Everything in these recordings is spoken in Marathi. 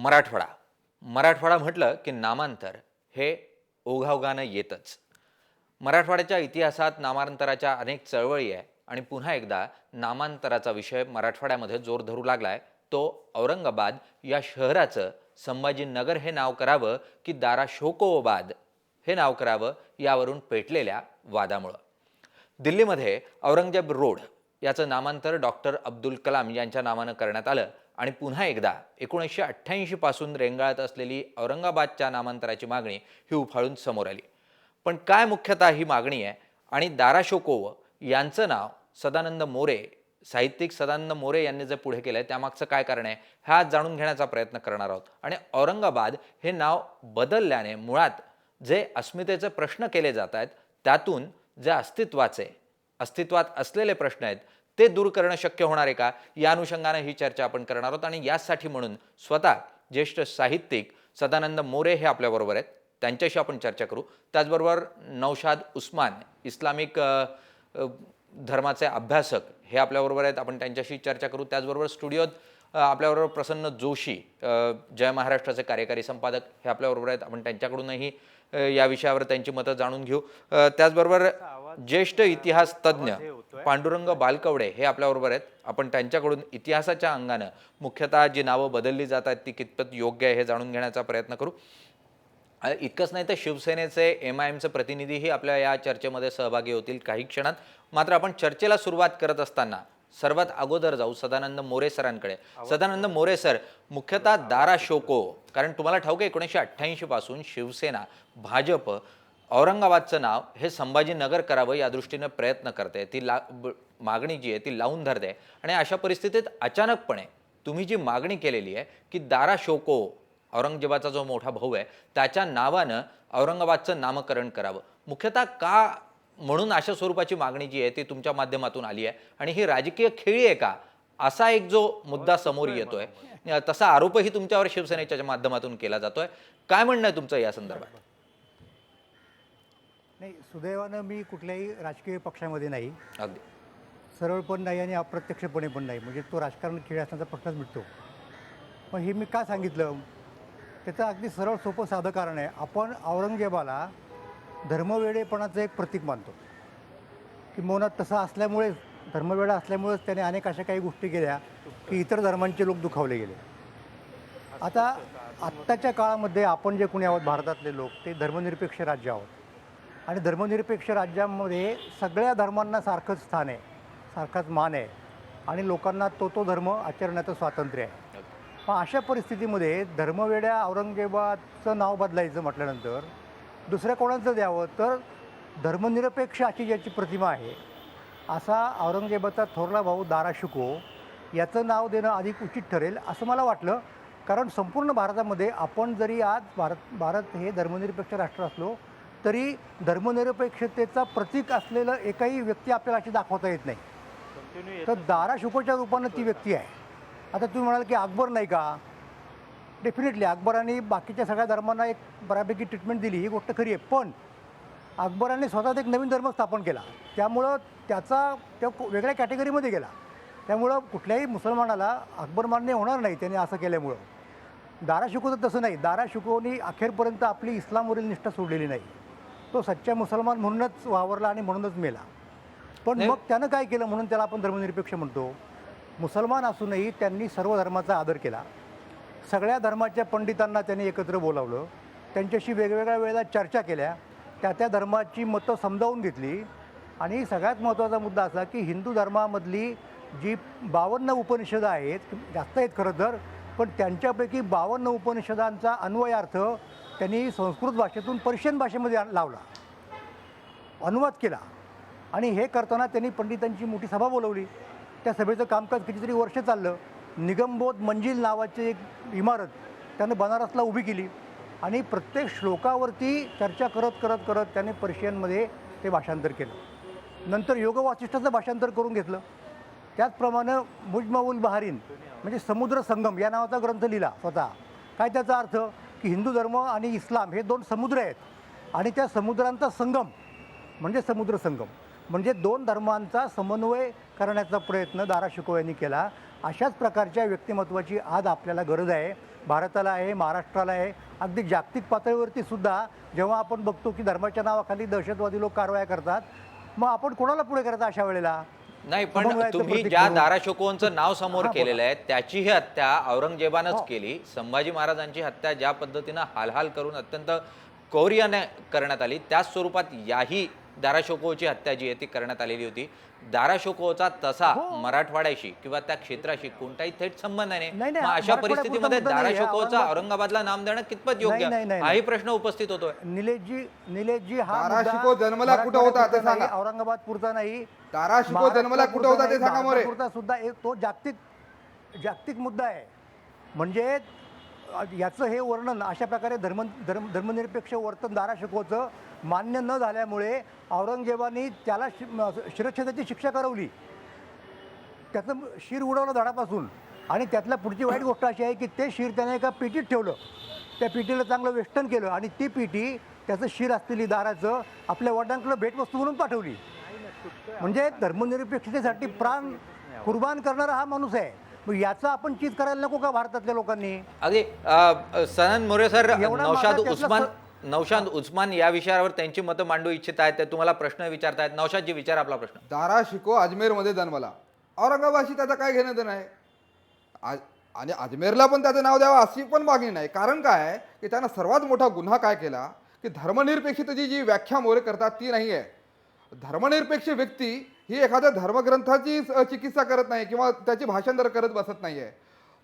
मराठवाडा मराठवाडा म्हटलं की नामांतर हे ओघाओघानं येतच. मराठवाड्याच्या इतिहासात नामांतराच्या अनेक चळवळी आहे आणि पुन्हा एकदा नामांतराचा विषय मराठवाड्यामध्ये जोर धरू लागलाय. तो औरंगाबाद या शहराचं संभाजीनगर हे नाव करावं की दाराशोकोबाद हे नाव करावं यावरून पेटलेल्या वादामुळं. दिल्लीमध्ये औरंगजेब रोड याचं नामांतर डॉक्टर अब्दुल कलाम यांच्या नावानं करण्यात आलं आणि पुन्हा एकदा 1988 पासून रेंगाळत असलेली औरंगाबादच्या नामांतराची मागणी ही उफाळून समोर आली. पण काय मुख्यतः ही मागणी आहे आणि दाराशोकोव यांचं नाव सदानंद मोरे, साहित्यिक सदानंद मोरे यांनी जे पुढे केलंय त्यामागचं काय कारण आहे हा जाणून घेण्याचा प्रयत्न करणार आहोत. आणि औरंगाबाद हे नाव बदलल्याने मुळात जे अस्मितेचे प्रश्न केले जात आहेत त्यातून जे अस्तित्वात असलेले प्रश्न आहेत ते दूर करणं शक्य होणार आहे का, या अनुषंगाने ही चर्चा आपण करणार आहोत. आणि यासाठी म्हणून स्वतः ज्येष्ठ साहित्यिक सदानंद मोरे हे आपल्याबरोबर आहेत, त्यांच्याशी आपण चर्चा करू. त्याचबरोबर नौशाद उस्मान, इस्लामिक धर्माचे अभ्यासक हे आपल्याबरोबर आहेत, आपण त्यांच्याशी चर्चा करू. त्याचबरोबर स्टुडिओत आपल्याबरोबर प्रसन्न जोशी, जय महाराष्ट्राचे कार्यकारी संपादक हे आपल्याबरोबर आहेत, आपण त्यांच्याकडूनही या विषयावर त्यांची मतं जाणून घेऊ. त्याचबरोबर ज्येष्ठ इतिहास तज्ज्ञ पांडुरंग बालकवडे हे आपल्याबरोबर आहेत, आपण त्यांच्याकडून इतिहासाच्या अंगानं मुख्यतः जी नावं बदलली जात आहेत ती कितपत योग्य आहे हे जाणून घेण्याचा प्रयत्न करू. इतकंच नाही तर शिवसेनेचे MIMचे प्रतिनिधीही आपल्या या चर्चेमध्ये सहभागी होतील काही क्षणात. मात्र आपण चर्चेला सुरुवात करत असताना सर्वात अगोदर जाऊ सदानंद मोरे सरांकडे. सदानंद मोरे सर, मुख्यतः दाराशोको, कारण तुम्हाला ठाऊक आहे 1988 पासून शिवसेना, भाजप औरंगाबादचं नाव हे संभाजीनगर करावं या दृष्टीने प्रयत्न करते, ती मागणी जी आहे ती लावून धरते. आणि अशा परिस्थितीत अचानकपणे तुम्ही जी मागणी केलेली आहे की दाराशोको, औरंगजेबाचा जो मोठा भाऊ आहे त्याच्या नावानं औरंगाबादचं नामकरण करावं, मुख्यतः का म्हणून अशा स्वरूपाची मागणी जी आहे ती तुमच्या माध्यमातून आली आहे आणि ही राजकीय खेळी आहे का, असा एक जो मुद्दा समोर येतोय, तसा आरोपही तुमच्यावर शिवसेनेच्या माध्यमातून केला जातोय. काय म्हणणं आहे तुमचं या संदर्भात? नाही, सुदैवानं मी कुठल्याही राजकीय पक्षामध्ये नाही, अगदी सरळ पण नाही आणि अप्रत्यक्षपणे पण नाही, म्हणजे तो राजकारण खेळ असण्याचा प्रश्नच मिटतो. पण हे मी का सांगितलं त्याचं अगदी सरळ सोपं साधं कारण आहे. आपण औरंगजेबाला धर्मवेडेपणाचं एक प्रतीक मानतो की मौनात तसं असल्यामुळेच, धर्मवेडा असल्यामुळेच त्याने अनेक अशा काही गोष्टी केल्या की इतर धर्मांचे लोक दुखावले गेले. आता आत्ताच्या काळामध्ये आपण जे कोणी आहोत भारतातले लोक, ते धर्मनिरपेक्ष राज्य आहोत आणि धर्मनिरपेक्ष राज्यामध्ये सगळ्या धर्मांना सारखंच स्थान आहे, सारखाच मान आहे आणि लोकांना तो धर्म आचरण्याचं स्वातंत्र्य आहे. मग अशा परिस्थितीमध्ये धर्मवेड्या औरंगजेबाचं नाव बदलायचं म्हटल्यानंतर दुसऱ्या कोणाचं द्यावं, तर धर्मनिरपेक्ष अशी ज्याची प्रतिमा आहे असा औरंगजेबाचा थोरला भाऊ दाराशुको याचं नाव देणं अधिक उचित ठरेल असं मला वाटलं. कारण संपूर्ण भारतामध्ये आपण जरी आज भारत हे धर्मनिरपेक्ष राष्ट्र असलो तरी धर्मनिरपेक्षतेचा प्रतीक असलेलं एकही व्यक्ती आपल्याला अशी दाखवता येत नाही. तर दाराशुकोच्या रूपानं ती व्यक्ती आहे. आता तुम्ही म्हणाल की अकबर नाही का, डेफिनेटली अकबराने बाकीच्या सगळ्या धर्मांना एक बऱ्यापैकी ट्रीटमेंट दिली, ही गोष्ट खरी आहे. पण अकबराने स्वतःच एक नवीन धर्म स्थापन केला, त्यामुळं त्या वेगळ्या कॅटेगरीमध्ये गेला. त्यामुळं कुठल्याही मुसलमानाला अकबर मान्य होणार नाही त्याने असं केल्यामुळं. दाराशुकोचं तसं नाही. दाराशुकोनी अखेरपर्यंत आपली इस्लामवरील निष्ठा सोडलेली नाही. तो सच्चा मुसलमान म्हणूनच वावरला आणि म्हणूनच मेला. पण मग त्यानं काय केलं म्हणून त्याला आपण धर्मनिरपेक्ष म्हणतो. मुसलमान असूनही त्यांनी सर्व धर्माचा आदर केला. सगळ्या धर्माच्या पंडितांना त्यांनी एकत्र बोलावलं, त्यांच्याशी वेगवेगळ्या वेळेला चर्चा केल्या, त्या धर्माची मतं समजावून घेतली. आणि सगळ्यात महत्त्वाचा मुद्दा असा की हिंदू धर्मामधली जी 52 उपनिषदं आहेत, जास्त आहेत खरं तर, पण त्यांच्यापैकी 52 उपनिषदांचा अन्वयार्थ त्यांनी संस्कृत भाषेतून पर्शियन भाषेमध्ये लावला, अनुवाद केला. आणि हे करताना त्यांनी पंडितांची मोठी सभा बोलवली. त्या सभेचं कामकाज कितीतरी वर्ष चाललं. निगमबोध मंजिल नावाची एक इमारत त्यानं बनारसला उभी केली आणि प्रत्येक श्लोकावरती चर्चा करत करत करत त्याने पर्शियनमध्ये ते भाषांतर केलं. नंतर योग वासिष्ठाचं भाषांतर करून घेतलं. त्याचप्रमाणे मुजमाउल बहारीन म्हणजे समुद्र संगम या नावाचा ग्रंथ लिहिला स्वतः. काय त्याचा अर्थ की हिंदू धर्म आणि इस्लाम हे 2 समुद्र आहेत आणि त्या समुद्रांचा संगम म्हणजे समुद्र संगम, म्हणजे 2 धर्मांचा समन्वय करण्याचा प्रयत्न दारा शिकोह यांनी केला. अशाच प्रकारच्या व्यक्तिमत्वाची आज आपल्याला गरज आहे. भारताला आहे, महाराष्ट्राला आहे, अगदी जागतिक पातळीवरती सुद्धा जेव्हा आपण बघतो की धर्माच्या नावाखाली दहशतवादी लोक कारवाया करतात, मग आपण कोणाला पुढे करायचं अशा वेळेला? नाही, पण समन्वयाचं तुम्ही प्रतीक ज्या म्हणून. दारा शिकोहचं नाव समोर हा, बोला. केलेलं आहे त्याचीही हत्या औरंगजेबानंच हो. केली. संभाजी महाराजांची हत्या ज्या पद्धतीनं हालहाल करून अत्यंत कौर्याने करण्यात आली, त्याच स्वरूपात याही दारा शिकोहची हत्या जी आहे ती करण्यात आलेली होती. दारा शिकोहचा तसा हो. मराठवाड्याशी किंवा त्या क्षेत्राशी कोणताही थेट संबंध नाही. नाही, मग अशा मराठवाड्यापुरता परिस्थितीमध्ये मुद्दा दारा नाही आहे. शिकोहचा औरंगाबादला नाम देणं कितपत योग्य नाही, नाही, हाही प्रश्न उपस्थित होतोय. निलेशजी हा दारा मुद्दा शिकोह जन्मला कुठं होता ते मराठवाड्यापुरता सांगा. नाही, औरंगाबाद पुरता नाही, दारा शिकोह जन्मला कुठं होता ते सांगा मोरे. महाराष्ट्रापुरता सुद्धा एक तो जागतिक मुद्दा आहे. म्हणजे याचं हे वर्णन अशा प्रकारे धर्मनिरपेक्ष वर्तन दारा शिकोहचं मान्य न झाल्यामुळे औरंगजेबाने त्याला शिरच्छेदाची शिक्षा करवली. त्याचं शिर उडवलं धडापासून. आणि त्यातल्या पुढची वाईट गोष्ट अशी आहे की ते शिर त्याने एका पेटीत ठेवलं. त्या पेटीला चांगलं वेष्टन केलं आणि ती पेटी त्याचं शिर असलेली दाराचं आपल्या वडिलांकडे भेटवस्तू म्हणून पाठवली. म्हणजे धर्मनिरपेक्षतेसाठी प्राण कुर्बान करणारा हा माणूस आहे. मग याचा आपण चीज करायला नको का भारतातल्या लोकांनी? अगदी सनन मोरे सर, एवढा नौशाद माझा उस्मान त्यातला नौशाद उस्मान या विषयावर त्यांची मतं मांडू इच्छित आहेत. ते तुम्हाला प्रश्न विचारतायत. नौशादजी, विचार आपला प्रश्न. दारा शिकोह अजमेरमध्ये जन्मला. औरंगाबादशी त्याचं काय घेणं देणं आहे? आणि अजमेरला पण त्याचं नाव द्यावं अशी पण मागणी नाही. कारण काय आहे की त्यानं सर्वात मोठा गुन्हा काय केला की धर्मनिरपेक्षतेची जी व्याख्या मोरे करतात ती नाही आहे. धर्मनिरपेक्ष व्यक्ती ही एखाद्या धर्मग्रंथाची चिकित्सा करत नाही किंवा त्याची भाषांतर करत बसत नाही आहे.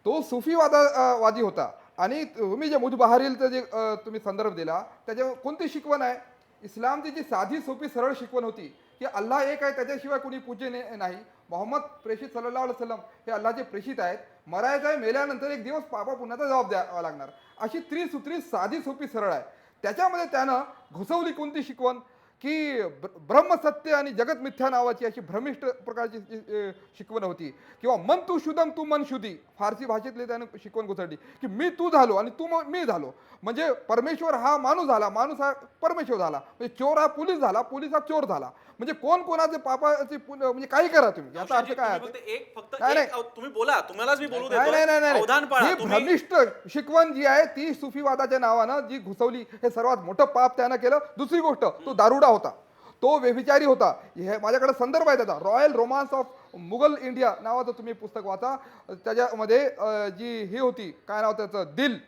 तो सुफीवादी होता. आणि तुम्ही जे मुजबहारीलचं जे तुम्ही संदर्भ दिला त्याच्यावर कोणती शिकवण आहे? इस्लामची जी साधी सोपी सरळ शिकवण होती की अल्लाह एक आहे, त्याच्याशिवाय कुणी पूज्य नाही. मोहम्मद प्रेषित सल्लल्लाहु अलैहि वसल्लम हे अल्लाहचे प्रेषित आहेत. मरायचं आहे, मेल्यानंतर एक दिवस पापा पुण्याचा जबाब द्यावा लागणार. अशी त्रिसूत्री साधी सोपी सरळ आहे. त्याच्यामध्ये त्यानं घुसवली कोणती शिकवण की ब्रह्मसत्य आणि जगत मिथ्या नावाची अशी भ्रमिष्ट प्रकारची शिकवण होती. किंवा मन तू शुद्धम तू मन शुद्धी, फारसी भाषेतली त्यानं शिकवण घुसळली की मी तू झालो आणि तू मी झालो. म्हणजे परमेश्वर हा माणूस झाला, माणूस हा परमेश्वर झाला. म्हणजे चोर हा पोलीस झाला, पोलीस हा चोर झाला. म्हणजे कोण कोणाचे पापाचे म्हणजे काही करा तुम्ही, याचा अर्थ काय आहे? तुम्ही बोला, तुम्हालाच मी बोलू नाही देतो. अवधान पाळा. ही भ्रमिष्ठ शिकवण जी आहे ती सुफीवादाच्या नावानं जी घुसवली, हे सर्वात मोठं पाप त्यानं केलं. दुसरी गोष्ट, तो दारुडा होता, तो व्यभिचारी होता. हे माझ्याकडे संदर्भ आहे त्याचा. Royal romance of Mughal India नावाचं तुम्ही पुस्तक वाचा. त्याच्यामध्ये जी ही होती, काय नाव त्याचं, दिल,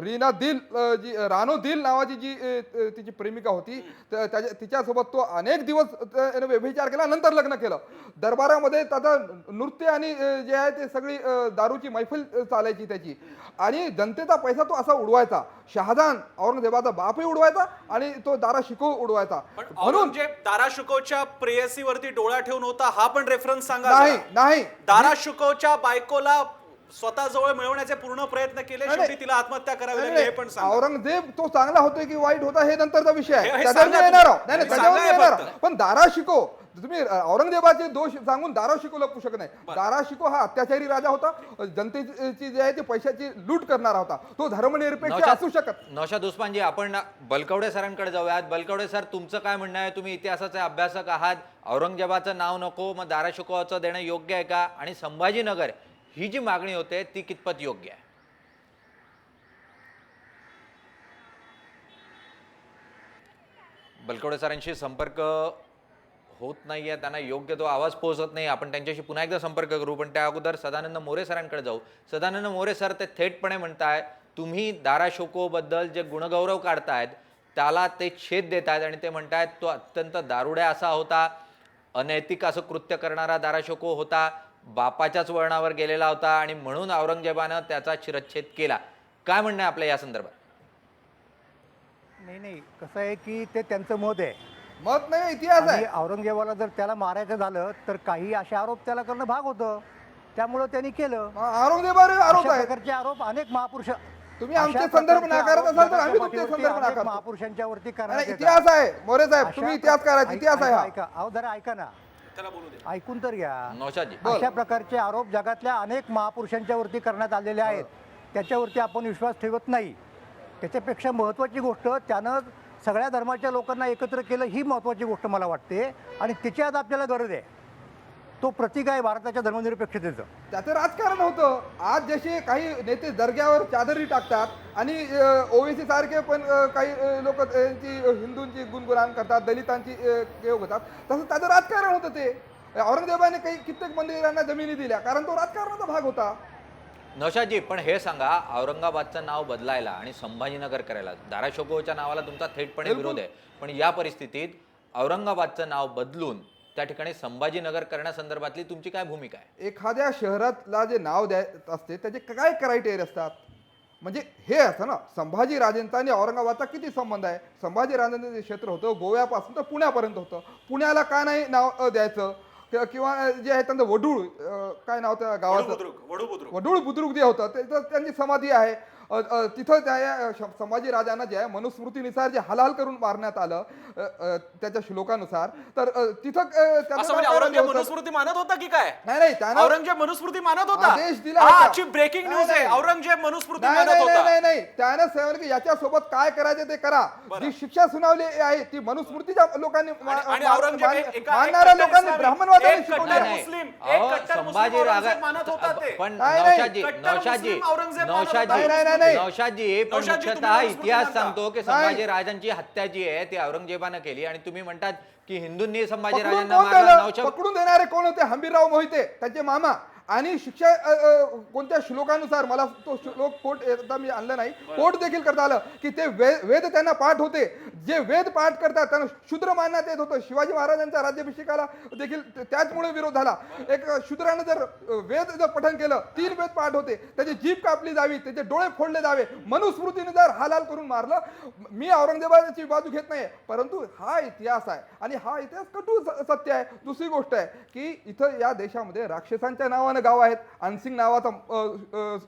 रीना दिल, जी रानो दिल नावाची जी तिची प्रेमिका होती, तिच्यासोबत तो अनेक दिवस व्यभिचार केला, नंतर लग्न केलं. दरबारामध्ये त्याचा नृत्य आणि जे आहे ते सगळी दारूची मैफिल चालायची त्याची. आणि जनतेचा पैसा तो असा उडवायचा. शहाजहान औरंगजेबाचा बापही उडवायचा आणि तो दारा शिकोह उडवायचा. म्हणून जे दारा शिकोहच्या प्रेयसीवरती डोळा ठेवून होता हा पण रेफरन्स सांगा. नाही दारा शिकोहच्या बायकोला स्वतःजवळ मिळवण्याचे पूर्ण प्रयत्न केले, शेवटी तिला आत्महत्या करावी लागली, हे पण सांगा. औरंगजेब तो चांगला होतोय की वाईट होता हे नंतरचा विषय आहे, हे त्याच्यावर सांगा येणार तुम्ही. नाही, हे त्याच्यावर सांगा येणार. फक्त. पण दारा शिकोह तुम्ही औरंगजेबाचे दोष सांगून दारा शिकोह लपू शकत नाही. दारा शिकोह हा अत्याचारी राजा होता, जनतेची जे आहे ते पैशाची लूट करणारा होता. तो धर्मनिरपेक्ष असू शकत. नौशाद उस्मानजी, आपण बलकवडे सरांकडे जाऊयात. बलकवडे सर, तुमचं काय म्हणणं आहे? तुम्ही इतिहासाचे अभ्यासक आहात. औरंगजेबाचं नाव नको, मग दारा शिकोहाचं देणं योग्य आहे का? आणि संभाजीनगर ही जी मागणी होते ती कितपत योग्य आहे? बलकवडे सरांशी संपर्क होत नाहीये, त्यांना योग्य तो आवाज पोहोचत नाही. आपण त्यांच्याशी पुन्हा एकदा संपर्क करू, पण त्या अगोदर सदानंद मोरे सरांकडे जाऊ. सदानंद मोरे सर, ते थेटपणे म्हणताय तुम्ही दारा शिकोहबद्दल जे गुणगौरव काढतायत त्याला ते छेद देत आहेत आणि ते म्हणतायत तो अत्यंत दारुड्या असा होता, अनैतिक असं कृत्य करणारा दारा शिकोह होता, बापाच्याच वळणावर गेलेला होता आणि म्हणून औरंगजेबानं त्याचा शिरच्छेद केला. काय म्हणणं आहे आपलं या संदर्भात? नाही, कसं आहे की ते त्यांचं मत आहे, मत नाही, इतिहास आहे. आणि औरंगजेबाला जर त्याला मारायचं झालं तर काही असे आरोप त्याला करणं भाग होतं, त्यामुळं त्यांनी केलं. औरंगजेबावर आरोप अशा आहे. प्रकारचे आरोप अनेक महापुरुष, तुम्ही आमचे अशा संदर्भ प्रकारचे नाकारत आरोप असाल तर आम्ही तुमचे जगाच्या संदर्भ पाठीवरती नाकारतो. अनेक महापुरुषांच्या वरती करण्यात नाही, येतात. इतिहास आहे मोरे साहेब, अशा तुम्ही इतिहास करा, प्रकार- इतिहास आहे हा. ऐका, अहो जरा ऐका ना, त्याला बोलू दे. ऐकून तर घ्या. नौशादजी, अशा प्रकारचे आरोप जगातल्या अनेक महापुरुषांच्या वरती करण्यात आलेले आहेत. त्याच्यावरती आपण विश्वास ठेवत नाही. त्याच्यापेक्षा महत्त्वाची गोष्ट, त्यानं सगळ्या धर्माच्या लोकांना एकत्र केलं, ही महत्त्वाची गोष्ट मला वाटते आणि तिची आज आपल्याला गरज आहे. तो प्रतीक आहे भारताच्या धर्मनिरपेक्षतेचं. त्याचं राजकारण होतं. आज जसे काही नेते दर्ग्यावर चादरी टाकतात आणि ओवेसी सारखे पण काही लोक त्यांची हिंदूंची गुणगुणान करतात, दलितांची केव घेतात, तसं त्याचं राजकारण होतं. ते औरंगजेबाने काही कित्येक मंदिरांना जमिनी दिल्या कारण तो राजकारणाचा भाग होता. नौशादजी, पण हे सांगा, औरंगाबादचं नाव बदलायला आणि संभाजीनगर करायला धाराशिकोच्या नावाला तुमचा थेटपणे विरोध आहे, पण या परिस्थितीत औरंगाबादचं नाव बदलून त्या ठिकाणी संभाजीनगर करण्यासंदर्भातली तुमची काय भूमिका आहे? एखाद्या शहराला जे नाव द्यायचं असते त्याचे काय क्रायटेरिया असतात? म्हणजे हे असं ना, संभाजी राजेंचा आणि औरंगाबादचा किती संबंध आहे? संभाजी राजेंचं जे क्षेत्र होतं गोव्यापासून तर पुण्यापर्यंत होतं. पुण्याला का नाही नाव द्यायचं? किंवा जे आहे त्यांचं वडूळ, काय नाव त्या गावाचं, वडूळ बुद्रुक जे होतं त्याचं त्यांची समाधी आहे. तिथं त्या संभाजी राजांना जे आहे मनुस्मृतीनुसार जे हलाल करून मारण्यात आलं त्याच्या श्लोकानुसार, तर तिथं असं म्हणजे औरंगजेब मनुस्मृती मानत होता की काय? नाही, त्यानं औरंगजेब मनुस्मृती मानत होता. आदेश दिला हा, होता. आजची ब्रेकिंग न्यूज आहे. औरंगजेब मनुस्मृती नाही मानत नाही होता. नाही नाही त्यानं सांगितलं की याच्यासोबत काय करायचं ते करा. जी शिक्षा सुनावली आहे ती मनुस्मृतीच्या लोकांनी आणि औरंगजेब मानणाऱ्या लोकांनी ब्राह्मणवादाने शिकवली आहे. मुस्लिम, एक कट्टर मुस्लिम औरंगजेब मानत होता ते. पण नाही, नाही. नौशादजी, कट्टर नौशादजी, मुस्लिम औरंगजेब मानत नौशादजी, नाही, नाही, नाही. नौशादजी, पण नौशादजी, मुख्यतः तुम्ही इतिहास म्हणता. सांगतो की संभाजी राजांची हत्या जी आहे ती औरंगजेबानं केली आणि तुम्ही म्हणतात की हिंदूंनी संभाजी पकडून राजांना कोण मारलं. दिलं? नौशाद पकडून देणारे कोण होते? हंबीरराव मोहिते, त्यांचे मामा. आणि शिक्षा कोणत्या श्लोकानुसार, मला तो श्लोक कोट एकदा मी आणलं नाही, कोट देखील करता आलं की ते वेद त्यांना पाठ होते. जे वेद पाठ करतात त्यांना शूद्र मानण्यात येत होतं. शिवाजी महाराजांच्या राज्याभिषेकाला देखील त्याचमुळे विरोध झाला. एक शूद्रानं जर वेद जर पठण केलं, 3 वेद पाठ होते, त्याची जीभ कापली जावी, त्याचे डोळे फोडले जावे, मनुस्मृतीने जर हलाल करून मारलं. मी औरंगजेबाची बाजू घेत नाही, परंतु हा इतिहास आहे आणि हा इतिहास कटू सत्य आहे. दुसरी गोष्ट आहे की इथं या देशामध्ये राक्षसांच्या नावानं गाव आहेत. अनसिंग नावाचा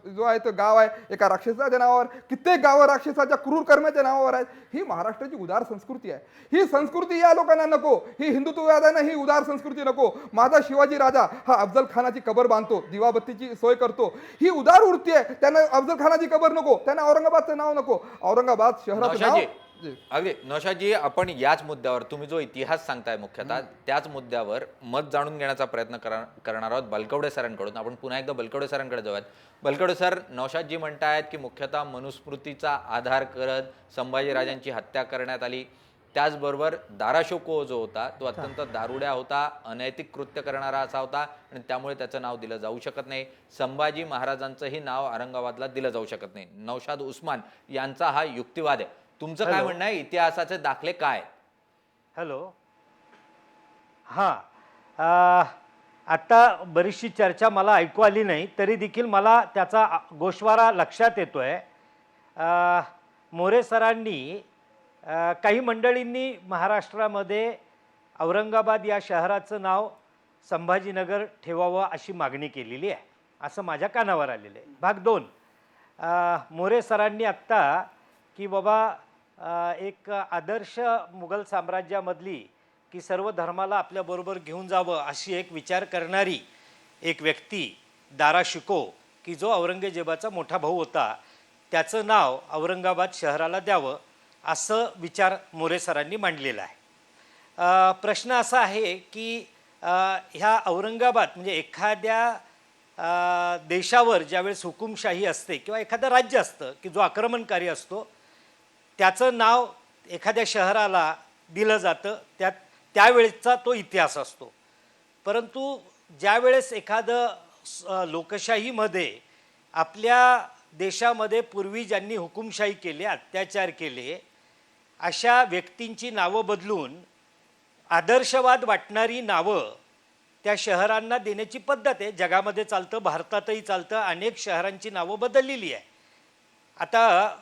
जो आहे तो गाव आहे एका राक्षसाच्या नावावर. कित्येक गावं राक्षसाच्या क्रूर कर्माच्या नावावर आहेत. ही महाराष्ट्राची उदार संस्कृती आहे. ही संस्कृती या लोकांना नको. ही हिंदुत्ववाद्यांना ही उदार संस्कृती नको. माझा शिवाजी राजा हा अफजल खानाची कबर बांधतो, दिवाबत्तीची सोय करतो, ही उदार वृत्ती आहे. त्यांना अफजल खानाची कबर नको, त्यांना औरंगाबादचं नाव नको. औरंगाबाद शहराचं नाव. अगदी नौशादजी, आपण याच मुद्द्यावर, तुम्ही जो इतिहास सांगताय मुख्यतः त्याच मुद्द्यावर मत जाणून घेण्याचा प्रयत्न करणार आहोत बलकवडे सरांकडून. आपण पुन्हा एकदा बलकवडे सरांकडे जाऊयात. बलकवडे सर, नौशादजी म्हणतायत की मुख्यतः मनुस्मृतीचा आधार करत संभाजीराजांची हत्या करण्यात आली. त्याचबरोबर धाराशिको जो होता तो अत्यंत दारुड्या होता, अनैतिक कृत्य करणारा असा होता आणि त्यामुळे त्याचं नाव दिलं जाऊ शकत नाही. संभाजी महाराजांचंही नाव औरंगाबादला दिलं जाऊ शकत नाही. नौशाद उस्मान यांचा हा युक्तिवाद आहे. तुमचं काय म्हणणं आहे? इतिहासाचे दाखले काय? हॅलो. हां, आता बरीचशी चर्चा मला ऐकू आली नाही, तरी देखील मला त्याचा गोषवारा लक्षात येतोय. मोरे सरांनी काही मंडळींनी महाराष्ट्रामध्ये औरंगाबाद या शहराचं नाव संभाजीनगर ठेवावं अशी मागणी केलेली आहे, असं माझ्या कानावर आलेलं आहे. भाग 2, मोरे सरांनी आत्ता की बाबा एक आदर्श मुघल साम्राज्यामधली की सर्व धर्माला आपल्याबरोबर घेऊन जावं अशी एक विचार करणारी एक व्यक्ती दारा शिको, की जो औरंगजेबाचा मोठा भाऊ होता, त्याचं नाव औरंगाबाद शहराला द्यावं असं विचार मोरे सरांनी मांडलेला आहे. प्रश्न असा आहे की ह्या औरंगाबाद म्हणजे एखाद्या देशावर ज्यावेळेस हुकुमशाही असते किंवा एखादं राज्य असतं की जो आक्रमणकारी असतो, त्याचं नाव एखाद्या शहराला दिलं जातं, त्यावेळेसचा तो इतिहास असतो. परंतु ज्यावेळेस एखादं लोकशाहीमध्ये आपल्या देशामध्ये पूर्वी ज्यांनी हुकुमशाही केली, अत्याचार केले, अशा व्यक्तींची नावं बदलून आदर्शवाद वाटणारी नावं त्या शहरांना देण्याची पद्धत आहे. जगामध्ये चालतं, भारतातही चालतं. अनेक शहरांची नावं बदललेली आहे. आता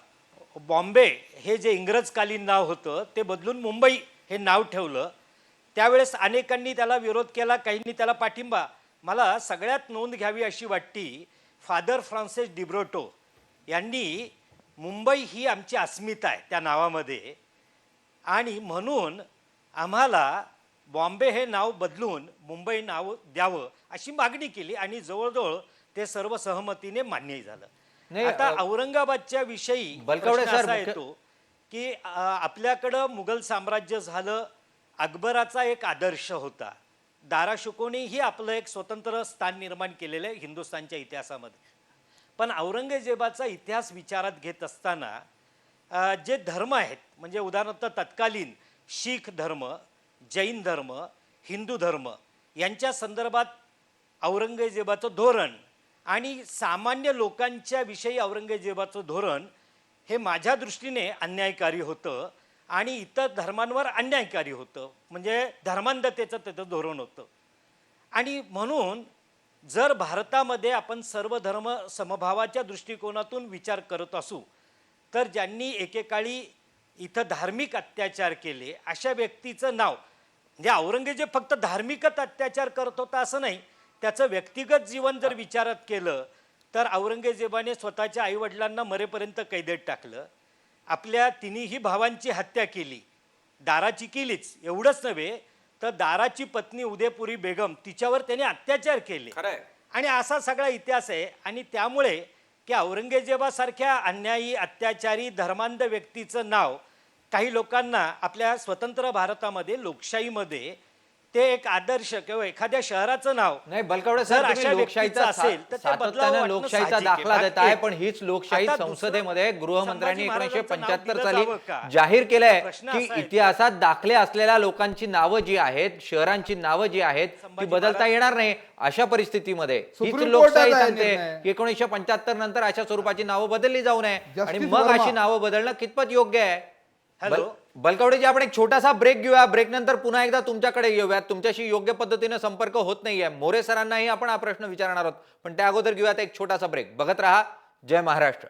बॉम्बे हे जे इंग्रजकालीन नाव होतं ते बदलून मुंबई हे नाव ठेवलं. त्यावेळेस अनेकांनी त्याला विरोध केला, काहींनी त्याला पाठिंबा. मला सगळ्यात नोंद घ्यावी अशी वाटती फादर फ्रान्सिस डिब्रोटो यांनी मुंबई ही आमची अस्मिता आहे त्या नावामध्ये, आणि म्हणून आम्हाला बॉम्बे हे नाव बदलून मुंबई नाव द्यावं अशी मागणी केली आणि जवळजवळ ते सर्व सहमतीने मान्य झालं. आता औरंगाबादच्या विषयी बलकवडे प्रश्न सर, असा येतो की आपल्याकडं मुघल साम्राज्य झालं, अकबराचा एक आदर्श होता दाराशुकोनी ही आपलं एक स्वतंत्र स्थान निर्माण केलेलं आहे हिंदुस्थानच्या इतिहासामध्ये. पण औरंगजेबाचा इतिहास विचारात घेत असताना जे धर्म आहेत, म्हणजे उदाहरणार्थ तत्कालीन शीख धर्म, जैन धर्म, हिंदू धर्म यांच्या संदर्भात औरंगजेबाचं धोरण आणि सामान्य लोकांच्या विषयी औरंगजेबाचं धोरण हे माझ्या दृष्टीने अन्यायकारी होतं आणि इतर धर्मांवर अन्यायकारी होतं, म्हणजे धर्मांधतेचं त्याचं धोरण होतं. आणि म्हणून जर भारतामध्ये आपण सर्व धर्म समभावाच्या दृष्टिकोनातून विचार करत असू, तर ज्यांनी एकेकाळी इथं धार्मिक अत्याचार केले अशा व्यक्तीचं नाव, म्हणजे औरंगजेब फक्त धार्मिकच अत्याचार करत होता असं नाही, त्याचं व्यक्तिगत जीवन जर विचारात केलं तर औरंगजेबाने स्वतःच्या आईवडिलांना मरेपर्यंत कैदेत टाकलं, आपल्या तिन्ही भावांची हत्या केली, दाराची केलीच, एवढंच नव्हे तर दाराची पत्नी उदयपुरी बेगम तिच्यावर त्याने अत्याचार केले. खरंय. आणि असा सगळा इतिहास आहे. आणि त्यामुळे की औरंगजेबासारख्या अन्यायी अत्याचारी धर्मांध व्यक्तीचं नाव काही लोकांना आपल्या स्वतंत्र भारतामध्ये लोकशाहीमध्ये ते एक आदर्श किंवा एखाद्या शहराचं नाव नाही बलकवडे जर सर, अशा तुम्ही व्यक्तीचं लोकशाहीचा असेल तर ते बदलावं सातत्यानं वाटणं लोकशाहीचा साहजिक आहे. दाखला देत बाकी आहे, एक. पण हीच लोकशाही आता दुसरं संसदेमध्ये गृहमंत्र्यांनी संभाजी महाराजांचं 1975 नाव साली दिलं जावं का? जाहीर केलंय प्रश्न की असा आहे. इतिहासात दाखले असलेल्या लोकांची नावं जी आहेत, शहरांची नावं जी आहेत ती संभाजी बदलता महाराज- येणार नाही. अशा परिस्थितीमध्ये हीच सुप्रीम लोकशाही कोर्टाचा आहे सांगते निर्णय. की 1975 नंतर अशा स्वरूपाची नावं बदलली जाऊ नये आणि Justice मग वर्मा. अशी नावं बदलणं कितपत योग्य आहे. हॅलो. बलकवडेजी, आपण एक छोटासा ब्रेक घेऊया. ब्रेक नंतर पुन्हा एकदा तुमच्याकडे येऊयात. तुमच्याशी योग्य पद्धतीने संपर्क होत नाहीये. मोरे सरांनाही आपण हा प्रश्न विचारणार आहोत, पण त्या अगोदर घेऊयात एक छोटासा ब्रेक. बघत रहा जय महाराष्ट्र.